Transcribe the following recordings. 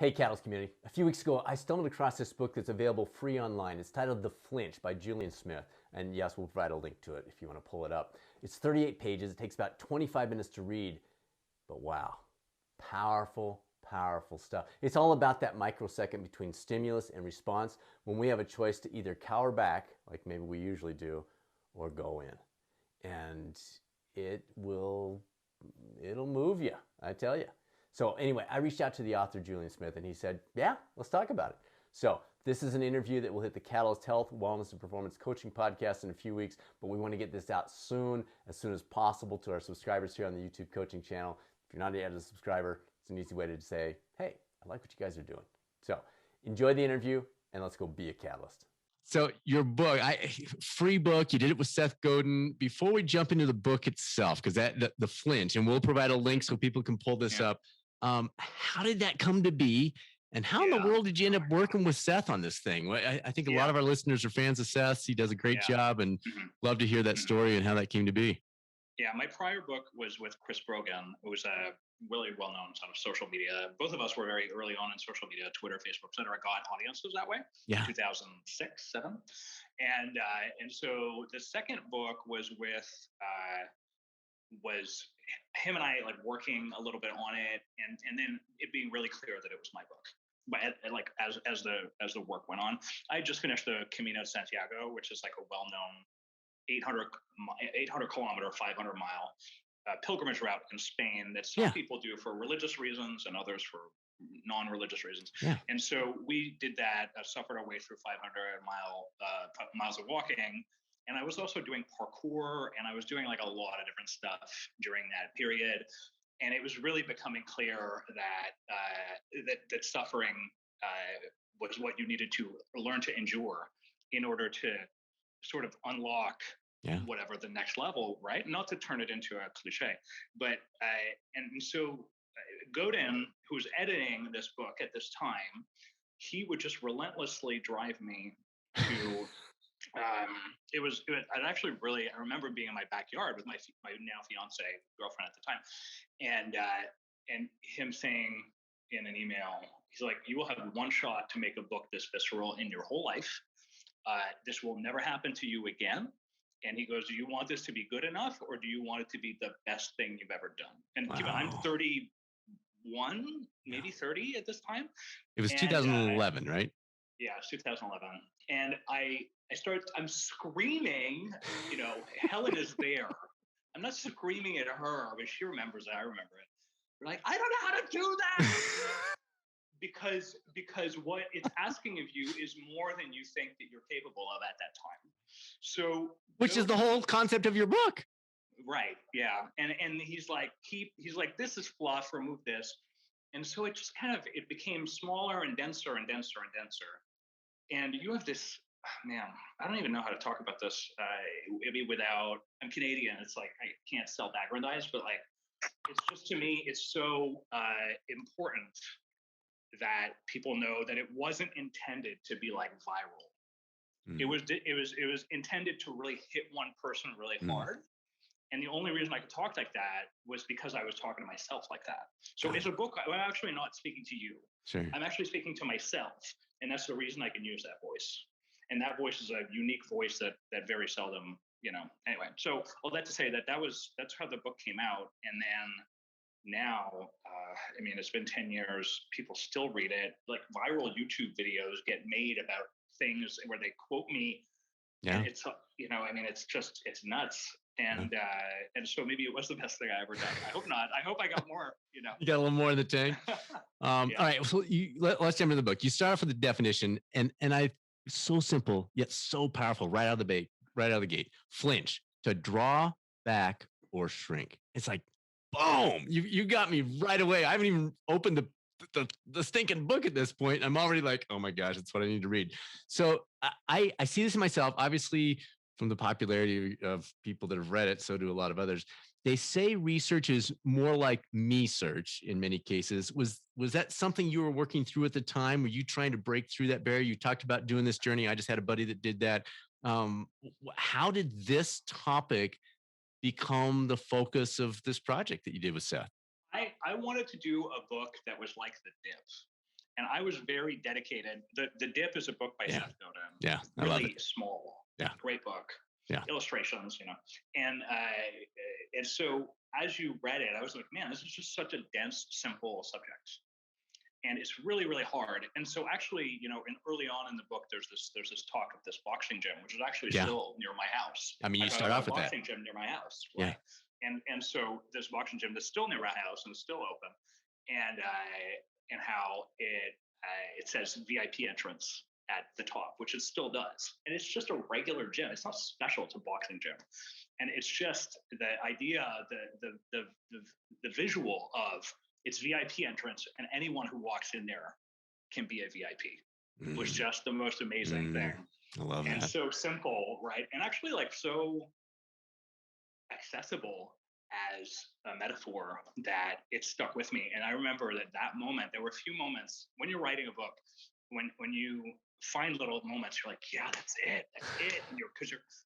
Hey, Catalyst community. A few weeks ago, I stumbled across this book that's available free online. It's titled The Flinch by Julien. And yes, we'll provide a link to it if you want to pull it up. It's 38 pages. It takes about 25 minutes to read. But wow, powerful, powerful stuff. It's all about that microsecond between stimulus and response when we have a choice to either cower back, like maybe we usually do, or go in. And it'll move you, I tell you. So anyway, I reached out to the author, Julien, and he said, yeah, let's talk about it. So this is an interview that will hit the Catalyst Health, Wellness, and Performance Coaching podcast in a few weeks, but we want to get this out soon as possible to our subscribers here on the YouTube coaching channel. If you're not yet a subscriber, it's an easy way to say, hey, I like what you guys are doing. So enjoy the interview, and let's go be a catalyst. So your book, free book, you did it with Seth Godin. Before we jump into the book itself, because the Flinch, and we'll provide a link so people can pull this up. How did that come to be? And how in the world did you end up working with Seth on this thing? I think a lot of our listeners are fans of Seth. He does a great job, and love to hear that story and how that came to be. Yeah, my prior book was with Chris Brogan, who was a really well-known sort of social media. Both of us were very early on in social media, Twitter, Facebook, et cetera, got audiences that way. Yeah. 2006, 7. And so the second book was with, was him and I like working a little bit on it, and then it being really clear that it was my book. But as the work went on, I just finished the Camino de Santiago, which is like a well-known 800 kilometer, 500 mile pilgrimage route in Spain that some people do for religious reasons and others for non-religious reasons. Yeah. And so we did that, suffered our way through 500 miles of walking. And I was also doing parkour, and I was doing like a lot of different stuff during that period. And it was really becoming clear that suffering was what you needed to learn to endure in order to sort of unlock whatever the next level, right? Not to turn it into a cliche, but and so Godin, who was editing this book at this time, he would just relentlessly drive me to. I'd actually really, I remember being in my backyard with my now fiance girlfriend at the time, and him saying in an email, he's like, "You will have one shot to make a book this visceral in your whole life. This will never happen to you again." And he goes, "Do you want this to be good enough, or do you want it to be the best thing you've ever done?" And I'm 31, maybe 30 at this time. It was 2011, right? Yeah, it's 2011. And I'm screaming, Helen is there. I'm not screaming at her, but she remembers it. I remember it. We're like, I don't know how to do that. because what it's asking of you is more than you think that you're capable of at that time. So, which is the whole concept of your book. Right. Yeah. And he's like, this is fluff, remove this. And so it just it became smaller and denser and denser and denser. And you have this, man, I don't even know how to talk about this. I'm Canadian. It's like, I can't self-aggrandize, but like, it's just, to me, it's so important that people know that it wasn't intended to be like viral. It was intended to really hit one person really hard. And the only reason I could talk like that was because I was talking to myself like that. So it's a book. I'm actually not speaking to you. Sure. I'm actually speaking to myself. And that's the reason I can use that voice. And that voice is a unique voice that very seldom, anyway. So all that to say that's how the book came out. And then now, it's been 10 years. People still read it. Like viral YouTube videos get made about things where they quote me. Yeah. And it's, it's nuts. And so maybe it was the best thing I ever done. I hope not. I hope I got more, You got a little more in the tank. All right. So let's jump into the book. You start off with the definition, and so simple yet so powerful right out of the gate. Flinch, to draw back or shrink. It's like, boom! You got me right away. I haven't even opened the stinking book at this point. I'm already like, oh my gosh, that's what I need to read. So I see this in myself, obviously. From the popularity of people that have read it, so do a lot of others. They say research is more like me search in many cases. Was that something you were working through at the time? Were you trying to break through that barrier? You talked about doing this journey. I just had a buddy that did that. How did this topic become the focus of this project that you did with Seth? I wanted to do a book that was like The Dip. And I was very dedicated. The Dip is a book by Seth Godin. Yeah, I really love it. Small. Yeah, great book. Yeah, illustrations, and so as you read it, I was like, man, this is just such a dense, simple subject, and it's really, really hard. And so actually, and early on in the book, there's this talk of this boxing gym, which is actually still near my house. I mean, you start off with that boxing gym near my house, right? And so this boxing gym that's still near my house and is still open, and how it says VIP entrance at the top, which it still does. And it's just a regular gym. It's not special to boxing gym. And it's just the idea, the visual of it's VIP entrance, and anyone who walks in there can be a VIP, was just the most amazing thing. I love that. And so simple, right? And actually so accessible as a metaphor that it stuck with me. And I remember that moment, there were a few moments when you're writing a book, when you find little moments, you're like, yeah, that's it. And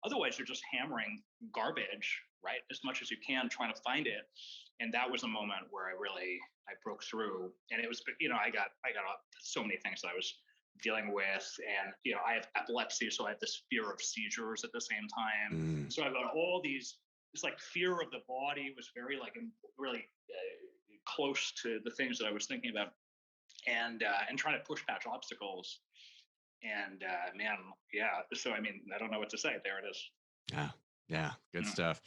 otherwise you're just hammering garbage, right? As much as you can, trying to find it. And that was a moment where I broke through. And it was, I got so many things that I was dealing with. And, I have epilepsy, so I have this fear of seizures at the same time. So I've got all these, it's like fear of the body was very really close to the things that I was thinking about, and trying to push past obstacles. And man, yeah. So I mean, I don't know what to say. There it is. Yeah, good stuff.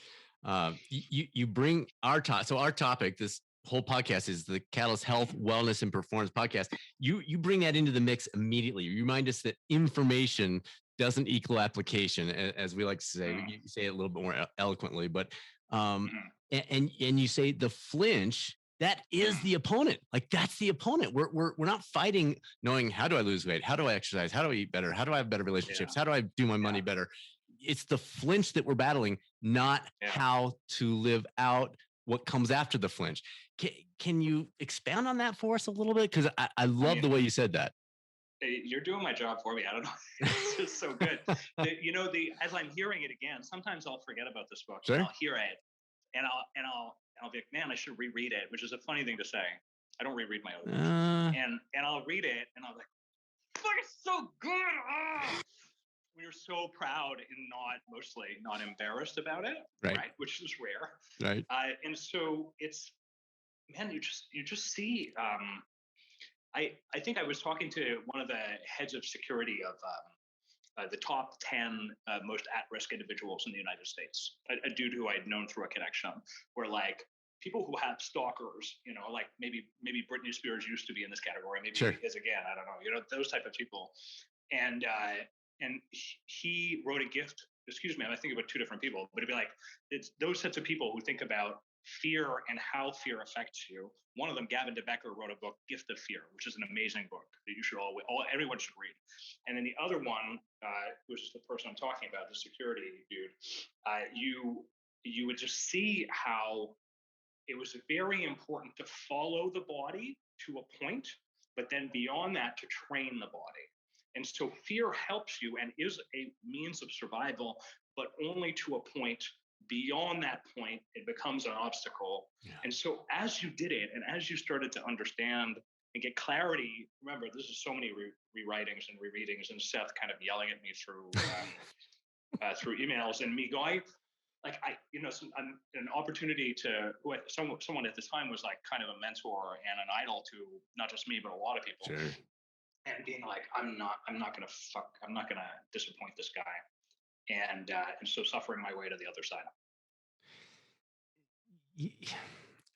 You bring our topic. So our topic, this whole podcast, is the Catalyst Health, Wellness, and Performance podcast. You bring that into the mix immediately. You remind us that information doesn't equal application, as we like to say. You say it a little bit more eloquently, but and you say the flinch. That is the opponent. Like, that's the opponent. We're not fighting knowing, how do I lose weight? How do I exercise? How do I eat better? How do I have better relationships? How do I do my money better? It's the flinch that we're battling, not how to live out what comes after the flinch. Can you expound on that for us a little bit? Because I love the way you said that. You're doing my job for me. I don't know. It's just so good. As I'm hearing it again, sometimes I'll forget about this book. Sure. And I'll hear it, and I'll be like, man, I should reread it, which is a funny thing to say. I don't reread my own books. And I'll read it, and I'm like, fuck, it's so good. We are so proud and mostly not embarrassed about it, right? Which is rare, right? And so it's, man, you just see. I think I was talking to one of the heads of security of the top 10 most at-risk individuals in the United States, a dude who I'd known through a connection, where like people who have stalkers, like maybe Britney Spears used to be in this category, maybe she is again, I don't know, those type of people. And he wrote a gift, excuse me, I'm thinking about two different people, but it'd be like, it's those sets of people who think about fear and how fear affects you. One of them, Gavin DeBecker, wrote a book, Gift of Fear, which is an amazing book that you should everyone should read. And then the other one, which is the person I'm talking about, the security dude, you would just see how it was very important to follow the body to a point, but then beyond that, to train the body. And so fear helps you and is a means of survival, but only to a point. Beyond that point, it becomes an obstacle. And so as you did it, and as you started to understand and get clarity, remember, this is so many rewritings and rereadings, and Seth kind of yelling at me through through emails, and me going, an opportunity to someone at the time was like kind of a mentor and an idol to not just me, but a lot of people. Sure. And being like, I'm not gonna disappoint this guy. And so suffering my way to the other side.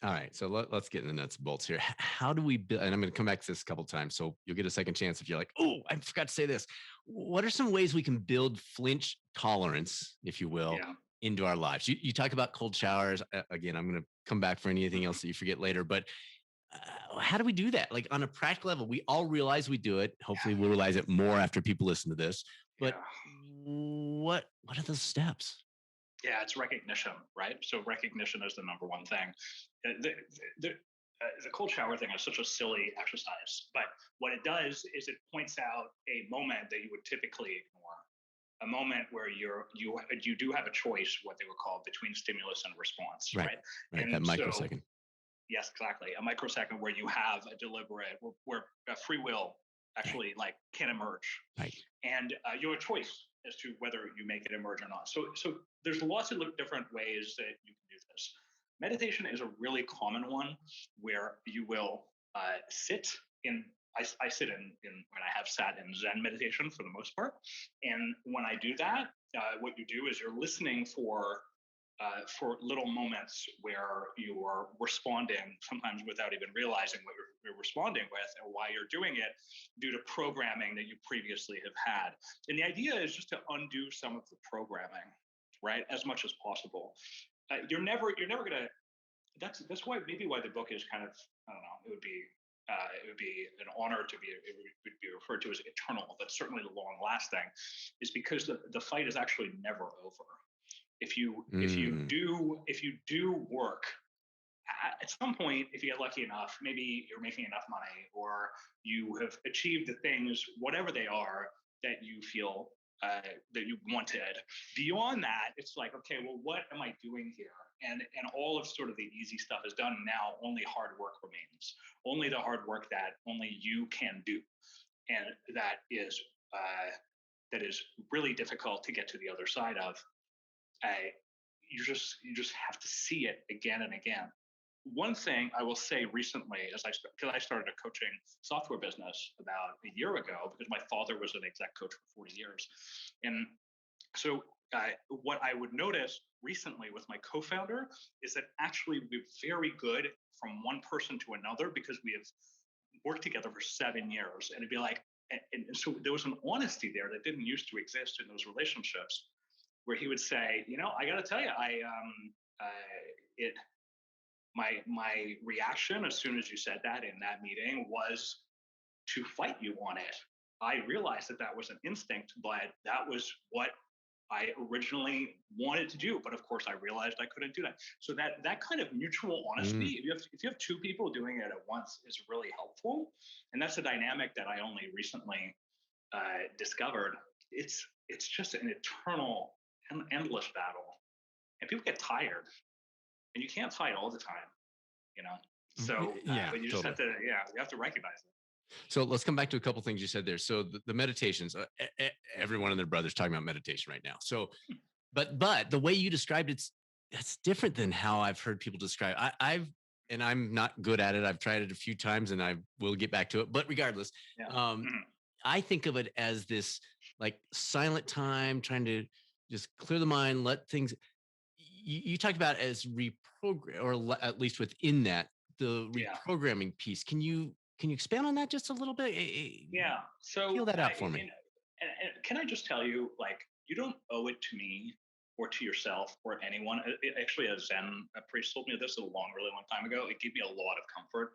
All right, so let's get in the nuts and bolts here. How do we build? And I'm going to come back to this a couple of times, so you'll get a second chance if you're like, oh, I forgot to say this. What are some ways we can build flinch tolerance, if you will, into our lives? You talk about cold showers. Again, I'm going to come back for anything else that you forget later, but how do we do that? Like, on a practical level, we all realize we do it. Hopefully we'll realize it more after people listen to this, but what are those steps? Yeah, it's recognition, right? So recognition is the number one thing. The cold shower thing is such a silly exercise, but what it does is it points out a moment that you would typically ignore, a moment where you do have a choice, what they would call between stimulus and response, right? And that microsecond. Yes, exactly. A microsecond where you have a deliberate, where free will actually like can emerge, right? And you have a choice as to whether you make it emerge or not. So there's lots of different ways that you can do this. Meditation is a really common one where you will sit in. I sit in when I have sat in Zen meditation for the most part, and when I do that, what you do is you're listening for little moments where you are responding, sometimes without even realizing what you're responding with and why you're doing it, due to programming that you previously have had. And the idea is just to undo some of the programming, right, as much as possible. You're never gonna. That's why maybe why the book is kind of, I don't know. It would be an honor to be. It would be referred to as eternal, but certainly long lasting, is because the fight is actually never over. If you do work at some point, if you get lucky enough, maybe you're making enough money, or you have achieved the things, whatever they are, that you feel that you wanted. Beyond that, it's like, okay, well, what am I doing here? And all of sort of the easy stuff is done. Now only hard work remains. Only the hard work that only you can do, and that is really difficult to get to the other side of. You just have to see it again and again. One thing I will say recently, because I started a coaching software business about a year ago, because my father was an exec coach for 40 years, and so what I would notice recently with my co-founder is that actually we're very good from one person to another because we have worked together for 7 years, and it'd be like, and so there was an honesty there that didn't used to exist in those relationships, where he would say, I got to tell you, my reaction as soon as you said that in that meeting was to fight you on it. I realized that was an instinct, but that was what I originally wanted to do. But of course, I realized I couldn't do that. So that kind of mutual honesty, if you have two people doing it at once, is really helpful. And that's a dynamic that I only recently discovered. It's just an eternal, endless battle, and people get tired, and you can't fight all the time, So but you just have to, you have to recognize it. So let's come back to a couple things you said there. So the meditations, everyone and their brother's talking about meditation right now. So, but the way you described it's different than how I've heard people describe. And I'm not good at it. I've tried it a few times, and I will get back to it. But regardless, I think of it as this like silent time, trying to just clear the mind, let things. You talked about as reprogram, or at least within that, the reprogramming piece. Can you expand on that just a little bit? Yeah. So feel that out for me. And can I just tell you, like, you don't owe it to me or to yourself or anyone. Actually, a Zen priest told me this really long time ago. It gave me a lot of comfort.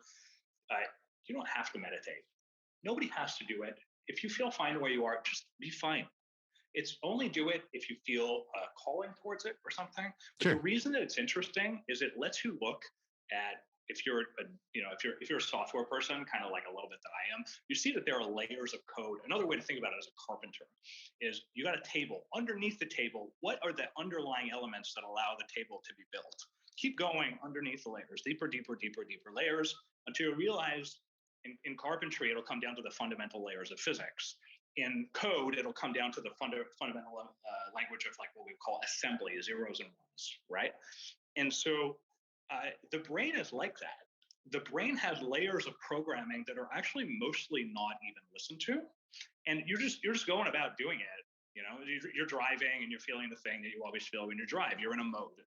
You don't have to meditate. Nobody has to do it. If you feel fine where you are, just be fine. It's only do it if you feel calling towards it or something. But the reason that it's interesting is it lets you look at, if you're a software person, kind of like a little bit that I am, you see that there are layers of code. Another way to think about it as a carpenter is you got a table. Underneath the table, what are the underlying elements that allow the table to be built? Keep going underneath the layers, deeper layers, until you realize in carpentry, it'll come down to the fundamental layers of physics. In code, it'll come down to the fundamental language of like what we call assembly, zeros and ones, right? And so the brain is like that. The brain has layers of programming that are actually mostly not even listened to, and you're just going about doing it. You're driving and you're feeling the thing that you always feel when you drive. You're in a mode,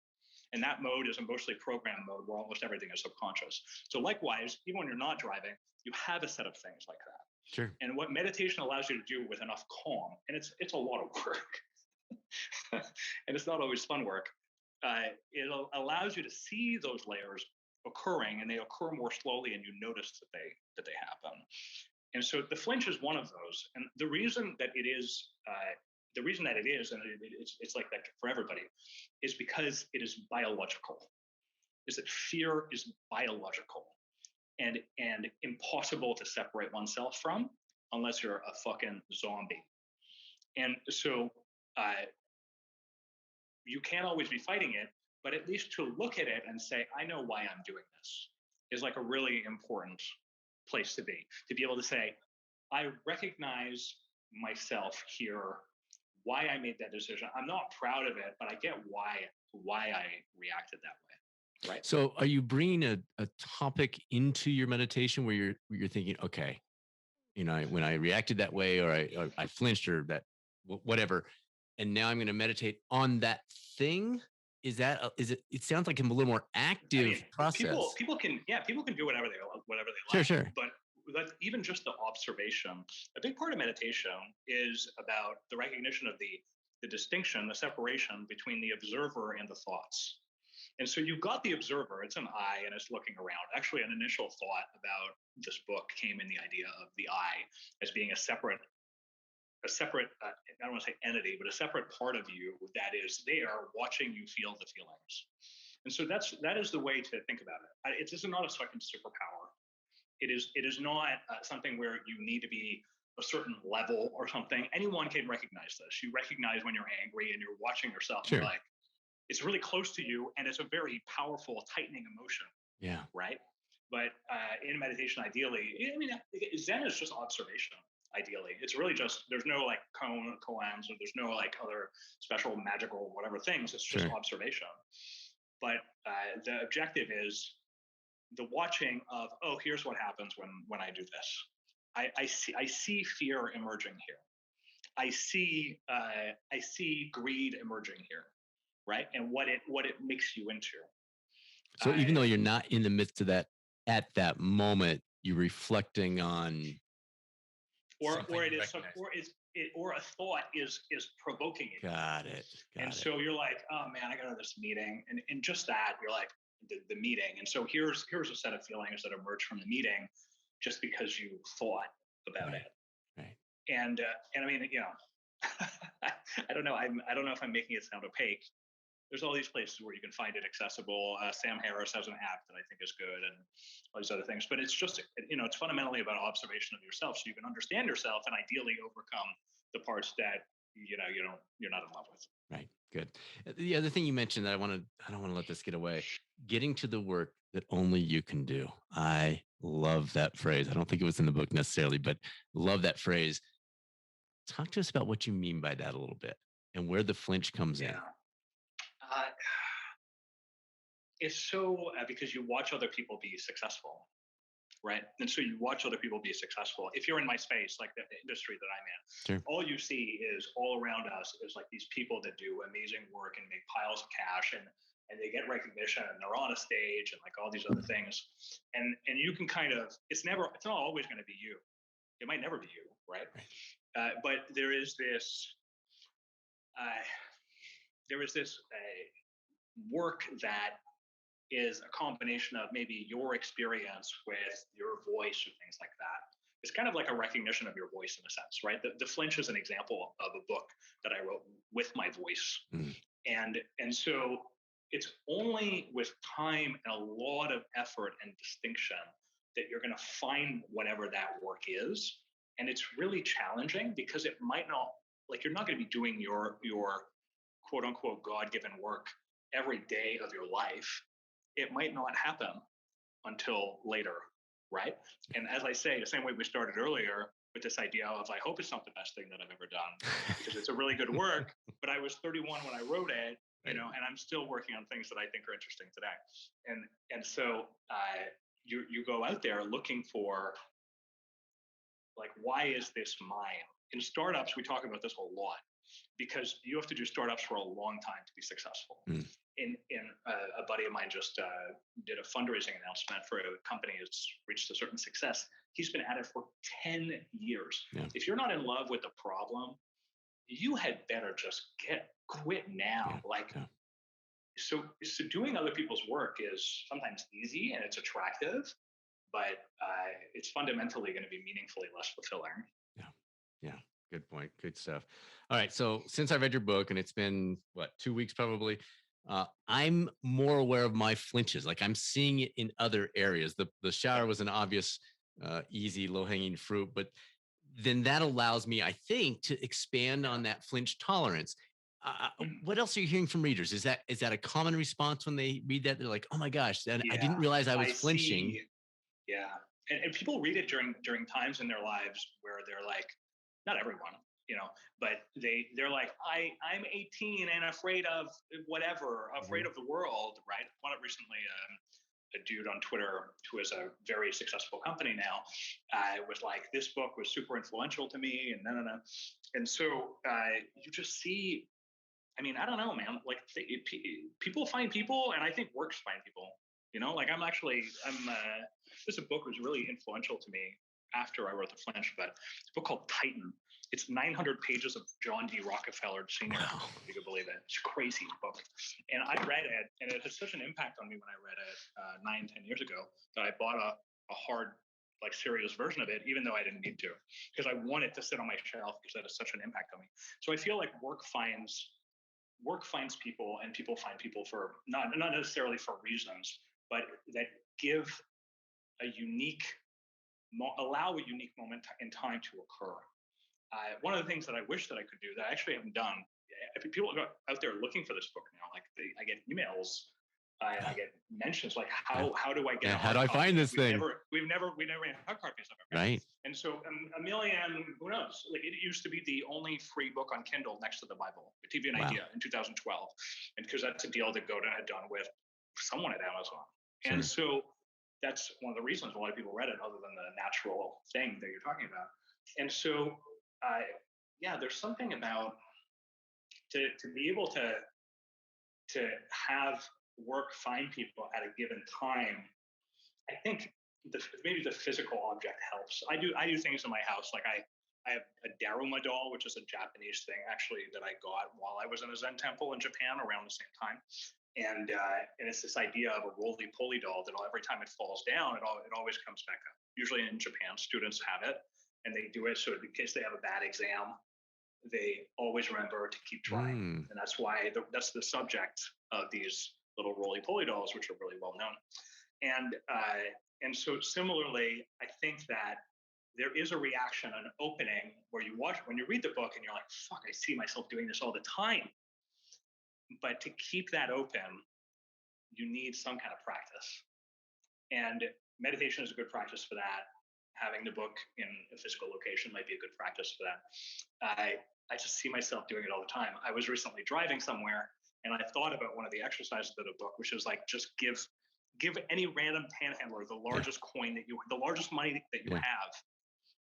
and that mode is a mostly program mode where almost everything is subconscious. So likewise, even when you're not driving, you have a set of things like that. Sure. And what meditation allows you to do with enough calm, and it's a lot of work, and it's not always fun work. It allows you to see those layers occurring, and they occur more slowly, and you notice that they happen. And so the flinch is one of those. And the reason that it is, and it's like that for everybody, is because it is biological. Is that fear is biological. And impossible to separate oneself from unless you're a fucking zombie. And so you can't always be fighting it, but at least to look at it and say, I know why I'm doing this. is like a really important place to be able to say, I recognize myself here, why I made that decision. I'm not proud of it, but I get why I reacted that way. Right. So are you bringing a topic into your meditation where you're thinking, okay, when I reacted that way, or I flinched, or that whatever, and now I'm going to meditate on that thing? Is it? It sounds like a little more active process. People can do whatever they Sure, like. Sure. But even just the observation, a big part of meditation is about the recognition of the distinction, the separation between the observer and the thoughts. And so you've got the observer, it's an eye, and it's looking around. Actually, an initial thought about this book came in the idea of the eye as being a separate, I don't want to say entity, but a separate part of you that is there watching you feel the feelings. And so that is the way to think about it. It is not a second superpower. It is not something where you need to be a certain level or something. Anyone can recognize this. You recognize when you're angry and you're watching yourself. Sure. And you're like, it's really close to you, and it's a very powerful, tightening emotion. Yeah. Right. But in meditation, ideally, Zen is just observation. Ideally, it's really just, there's no like koans, or there's no like other special magical whatever things. It's just observation. But the objective is the watching of, oh, here's what happens when I do this. I see fear emerging here. I see greed emerging here. Right. And what it makes you into. So even though you're not in the midst of that at that moment, you're reflecting on, or a thought is provoking it. Got it. So you're like, oh man, I got to this meeting, and just that you're like the meeting. And so here's a set of feelings that emerge from the meeting, just because you thought about it. Right. And I mean, I don't know. I don't know if I'm making it sound opaque. There's all these places where you can find it accessible. Sam Harris has an app that I think is good, and all these other things. But it's just, it's fundamentally about observation of yourself, so you can understand yourself and ideally overcome the parts that you're not in love with. Right. Good. The other thing you mentioned that I don't want to let this get away. Getting to the work that only you can do. I love that phrase. I don't think it was in the book necessarily, but love that phrase. Talk to us about what you mean by that a little bit, and where the flinch comes in. It's so because you watch other people be successful, right? And so you watch other people be successful. If you're in my space, like the industry that I'm in, all you see is all around us is like these people that do amazing work and make piles of cash, and they get recognition, and they're on a stage and like all these other things. And you can kind of, it's not always going to be you. It might never be you, right? But there is this work that is a combination of maybe your experience with your voice or things like that. It's kind of like a recognition of your voice in a sense, right? The Flinch is an example of a book that I wrote with my voice. And so it's only with time and a lot of effort and distinction that you're going to find whatever that work is. And it's really challenging because it might not, like, you're not going to be doing your quote unquote God-given work every day of your life. It might not happen until later, right? And as I say, the same way we started earlier with this idea of, I hope it's not the best thing that I've ever done, because it's a really good work, but I was 31 when I wrote it, and I'm still working on things that I think are interesting today. And so you go out there looking for, like, why is this mine? In startups, we talk about this a lot, because you have to do startups for a long time to be successful. A buddy of mine just did a fundraising announcement for a company that's reached a certain success. He's been at it for 10 years. If you're not in love with the problem, you had better just quit now. So doing other people's work is sometimes easy and it's attractive, but it's fundamentally going to be meaningfully less fulfilling. Yeah. Good point. Good stuff. All right. So since I read your book, and it's been 2 weeks probably, I'm more aware of my flinches. Like, I'm seeing it in other areas. The shower was an obvious, easy, low-hanging fruit, but then that allows me, I think, to expand on that flinch tolerance. What else are you hearing from readers? Is that a common response when they read that? They're like, oh my gosh, I didn't realize I was flinching. Yeah. And people read it during times in their lives where they're like, not everyone, but they're like, I'm 18 and afraid of whatever, afraid of the world, right? One of recently, a dude on Twitter who has a very successful company now, was like, this book was super influential to me, and no. And so you just see, I mean, I don't know, man. Like people find people, and I think works find people. Like this book was really influential to me after I wrote The Flinch, but it's a book called Titan. It's 900 pages of John D. Rockefeller Sr., if you could believe it. It's a crazy book. And I read it, and it had such an impact on me when I read it 9-10 years ago that I bought a hard, like, serious version of it, even though I didn't need to, because I wanted to sit on my shelf because that has such an impact on me. So I feel like work finds people, and people find people for not necessarily for reasons, but that give allow a unique moment in time to occur. One of the things that I wish that I could do that I actually haven't done, if people are out there looking for this book now, like I get emails, I get mentions like, how do I get? How do I find this thing? We've never had copies of it. Right. And so a million, who knows? Like, it used to be the only free book on Kindle next to the Bible. To give you an idea, in 2012, and because that's a deal that Godin had done with someone at Amazon, and so that's one of the reasons a lot of people read it, other than the natural thing that you're talking about. And so, there's something about to be able to have work find people at a given time. I think maybe the physical object helps. I do things in my house, like I have a Daruma doll, which is a Japanese thing actually that I got while I was in a Zen temple in Japan around the same time. And it's this idea of a roly-poly doll that every time it falls down, it always comes back up. Usually in Japan, students have it, and they do it so in case they have a bad exam, they always remember to keep trying. And that's why that's the subject of these little roly-poly dolls, which are really well known. And so similarly, I think that there is a reaction, an opening, where when you read the book and you're like, fuck, I see myself doing this all the time. But to keep that open, you need some kind of practice. And meditation is a good practice for that. Having the book in a physical location might be a good practice for that. I just see myself doing it all the time. I was recently driving somewhere, and I thought about one of the exercises of the book, which is like, just give any random panhandler the largest coin the largest money that you have,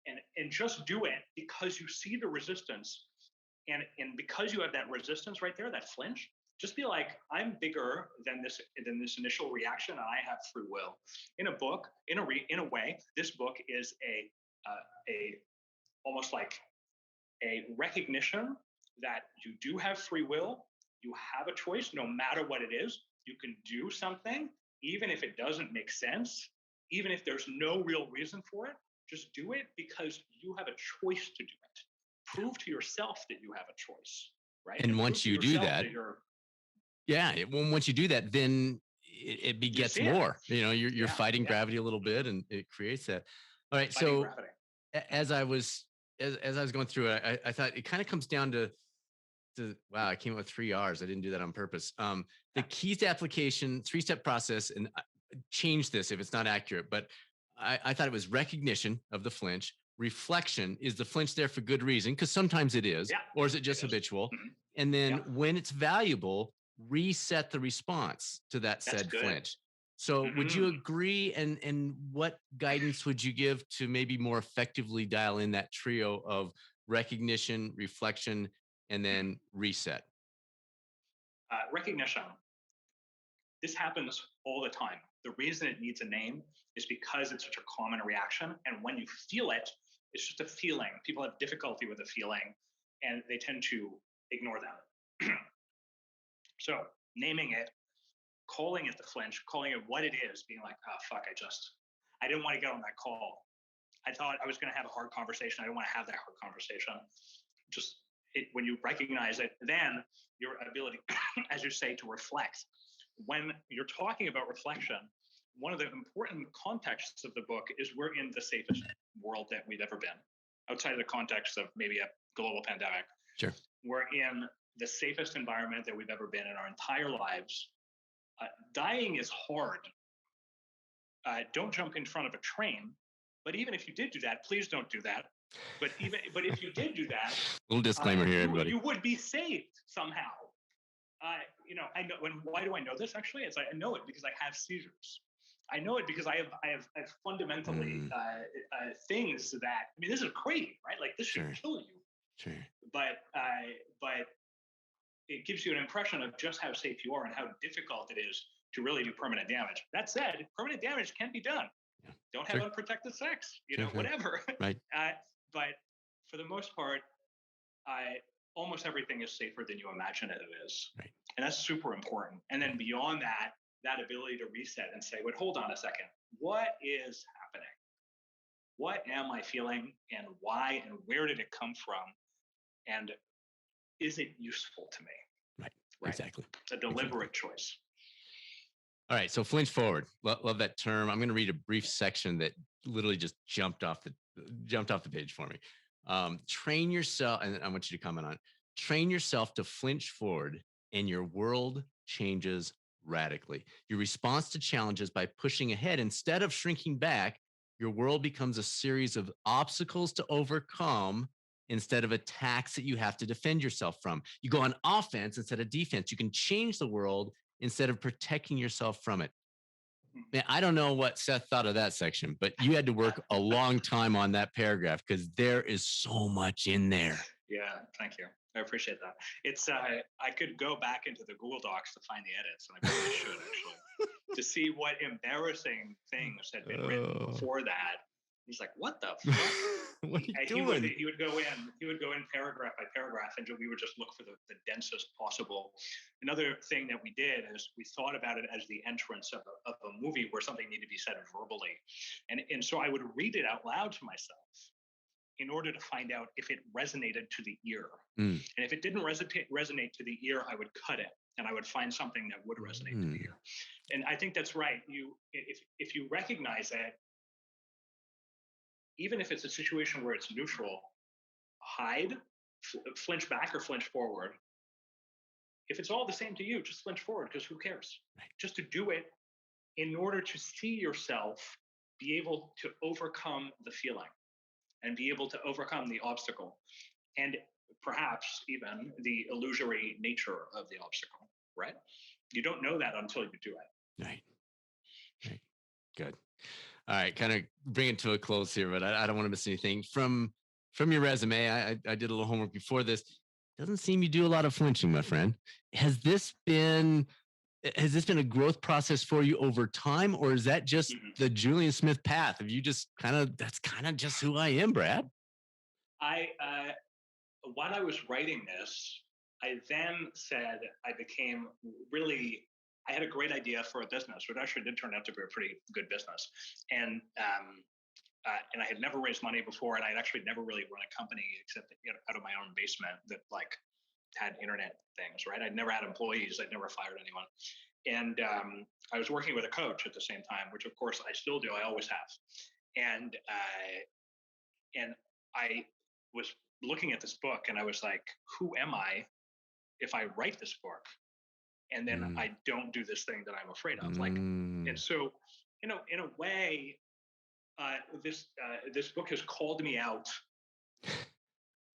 and just do it, because you see the resistance, and because you have that resistance right there, that flinch. Just be like, I'm bigger than this initial reaction, and I have free will. In a book, in a way, this book is a almost like a recognition that you do have free will. You have a choice, no matter what it is. You can do something, even if it doesn't make sense, even if there's no real reason for it. Just do it because you have a choice to do it. Prove to yourself that you have a choice, right? And once you do that, once you do that, then it begets more. You're fighting gravity a little bit, and it creates that. All right. So gravity. as I was going through it, I thought it kind of comes down to wow, I came up with 3 R's. I didn't do that on purpose. The keys to application, 3-step process, and change this if it's not accurate, but I thought it was recognition of the flinch. Reflection, is the flinch there for good reason? Because sometimes it is, or is it just habitual? Mm-hmm. And then when it's valuable, reset the response to that said flinch. So would you agree? And what guidance would you give to maybe more effectively dial in that trio of recognition, reflection, and then reset? Recognition. This happens all the time. The reason it needs a name is because it's such a common reaction. And when you feel it, it's just a feeling. People have difficulty with a feeling, and they tend to ignore them. So naming it, calling it the flinch, calling it what it is, being like, oh, fuck, I didn't want to get on that call. I thought I was going to have a hard conversation. I didn't want to have that hard conversation. When you recognize it, then your ability, as you say, to reflect. When you're talking about reflection, one of the important contexts of the book is we're in the safest world that we've ever been, outside of the context of maybe a global pandemic. Sure. We're in the safest environment that we've ever been in our entire lives. Dying is hard. Don't jump in front of a train. But even if you did do that, please don't do that. But if you did do that, little disclaimer here, everybody. You would be saved somehow. I know. Why do I know this? Actually, I know it because I have seizures. I know it because I have fundamentally things that, I mean, this is crazy, right? Like, this should kill you. Sure. But it gives you an impression of just how safe you are and how difficult it is to really do permanent damage. That said, permanent damage can be done. Yeah. Don't have unprotected sex, whatever. Right. But for the most part, almost everything is safer than you imagine it is. Right. And that's super important. And then beyond that ability to reset and say, wait, hold on a second. What is happening? What am I feeling, and why, and where did it come from? And is it useful to me? Right. Exactly. It's a deliberate choice. All right. So flinch forward. Love that term. I'm going to read a brief section that literally just jumped off the page for me. Train yourself, and I want you to comment on it. Train yourself to flinch forward, and your world changes radically. Your response to challenges by pushing ahead instead of shrinking back, your world becomes a series of obstacles to overcome instead of attacks that you have to defend yourself from. You go on offense instead of defense. You can change the world instead of protecting yourself from it. Man, I don't know what Seth thought of that section, but you had to work a long time on that paragraph because there is so much in there. Yeah, thank you. I appreciate that. It's I could go back into the Google Docs to find the edits, and I probably should actually, to see what embarrassing things had been written before that. He's like, "What the fuck?" What are you doing? He would go in paragraph by paragraph, and we would just look for the densest possible. Another thing that we did is we thought about it as the entrance of a movie where something needed to be said verbally, and so I would read it out loud to myself in order to find out if it resonated to the ear. And if it didn't resonate to the ear, I would cut it, and I would find something that would resonate to the ear. And I think that's right. If you recognize it, even if it's a situation where it's neutral, hide, flinch back or flinch forward. If it's all the same to you, just flinch forward, because who cares? Right. Just to do it in order to see yourself be able to overcome the feeling and be able to overcome the obstacle, and perhaps even the illusory nature of the obstacle, right? You don't know that until you do it. Right. Good. All right, kind of bring it to a close here, but I don't want to miss anything. From your resume, I did a little homework before this. Doesn't seem you do a lot of flinching, my friend. Has this been a growth process for you over time, or is that just the Julien Smith path? Have you just that's kind of just who I am, Brad? While I was writing this, I then said I had a great idea for a business, which actually did turn out to be a pretty good business. And I had never raised money before, and I had actually never really run a company except out of my own basement that had internet things, right? I'd never had employees. I'd never fired anyone. And I was working with a coach at the same time, which of course I still do. I always have. And I was looking at this book, and I was like, who am I if I write this book and then I don't do this thing that I'm afraid of? And so, in a way, this book has called me out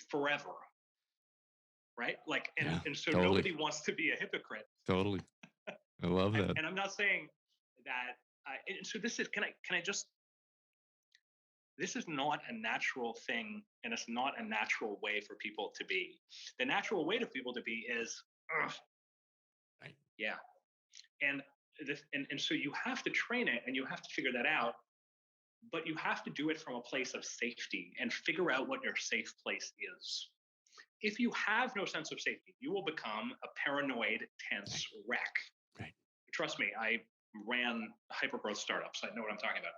forever, right? And so totally. Nobody wants to be a hypocrite. Totally, I love that. And I'm not saying that. And so this is. Can I just? This is not a natural thing, and it's not a natural way for people to be. The natural way for people to be is, right? Yeah, and so you have to train it, and you have to figure that out. But you have to do it from a place of safety and figure out what your safe place is. If you have no sense of safety, you will become a paranoid, tense wreck. Right. Trust me, I ran hypergrowth startups. I know what I'm talking about.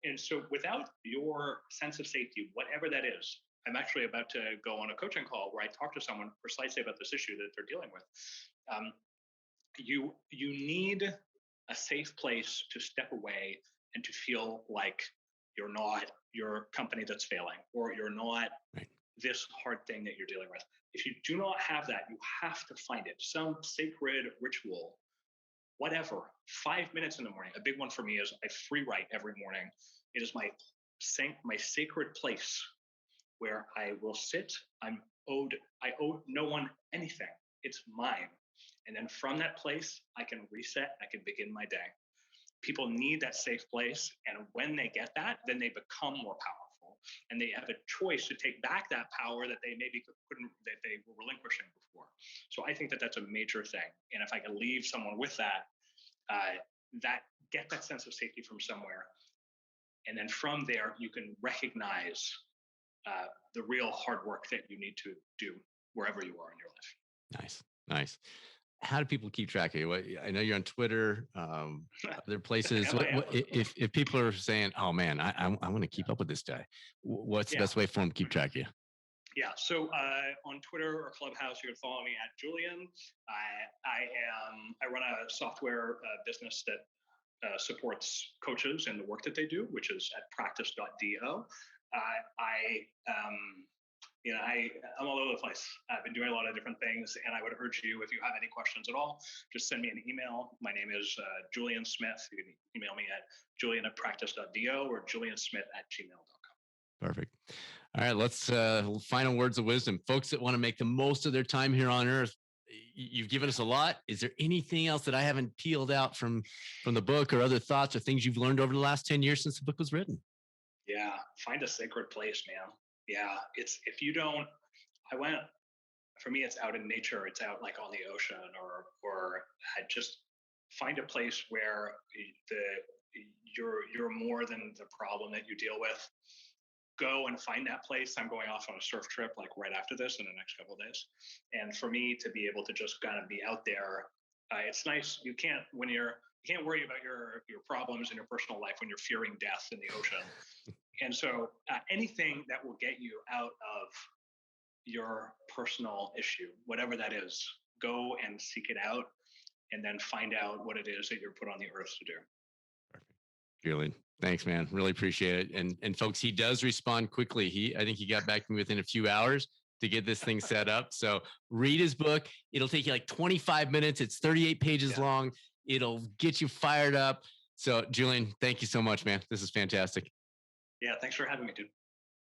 And so without your sense of safety, whatever that is, I'm actually about to go on a coaching call where I talk to someone precisely about this issue that they're dealing with. You need a safe place to step away and to feel like you're not your company that's failing, or you're not this hard thing that you're dealing with. If you do not have that, you have to find it. Some sacred ritual, whatever, 5 minutes in the morning. A big one for me is I free write every morning. It is my sacred place where I will sit. I owe no one anything. It's mine. And then from that place, I can reset. I can begin my day. People need that safe place. And when they get that, then they become more powerful. And they have a choice to take back that power that they maybe that they were relinquishing before. So I think that that's a major thing. And if I can leave someone with that, get that sense of safety from somewhere. And then from there, you can recognize the real hard work that you need to do wherever you are in your life. Nice. How do people keep track of you? I know you're on Twitter, other places. If people are saying, "Oh man, I want to keep up with this guy," what's the best way for them to keep track of you? Yeah. So on Twitter or Clubhouse, you can follow me at Julien. I run a software business that supports coaches and the work that they do, which is at practice.do. I'm all over the place. I've been doing a lot of different things, and I would urge you, if you have any questions at all, just send me an email. My name is Julien Smith. You can email me at julien@practice.do or juliensmith@gmail.com. Perfect. All right, let's final words of wisdom. Folks that want to make the most of their time here on Earth, you've given us a lot. Is there anything else that I haven't peeled out from the book, or other thoughts or things you've learned over the last 10 years since the book was written? Yeah, find a sacred place, man. Yeah, for me, it's out in nature. It's out like on the ocean, or I just find a place where you're more than the problem that you deal with. Go and find that place. I'm going off on a surf trip like right after this in the next couple of days. And for me to be able to just kind of be out there, it's nice. You can't worry about your problems in your personal life when you're fearing death in the ocean. And so anything that will get you out of your personal issue, whatever that is, go and seek it out, and then find out what it is that you're put on the earth to do. Perfect. Julien, thanks, man. Really appreciate it. And folks, he does respond quickly. I think he got back to me within a few hours to get this thing set up. So read his book. It'll take you like 25 minutes. It's 38 pages long. It'll get you fired up. So Julien, thank you so much, man. This is fantastic. Yeah, thanks for having me, dude.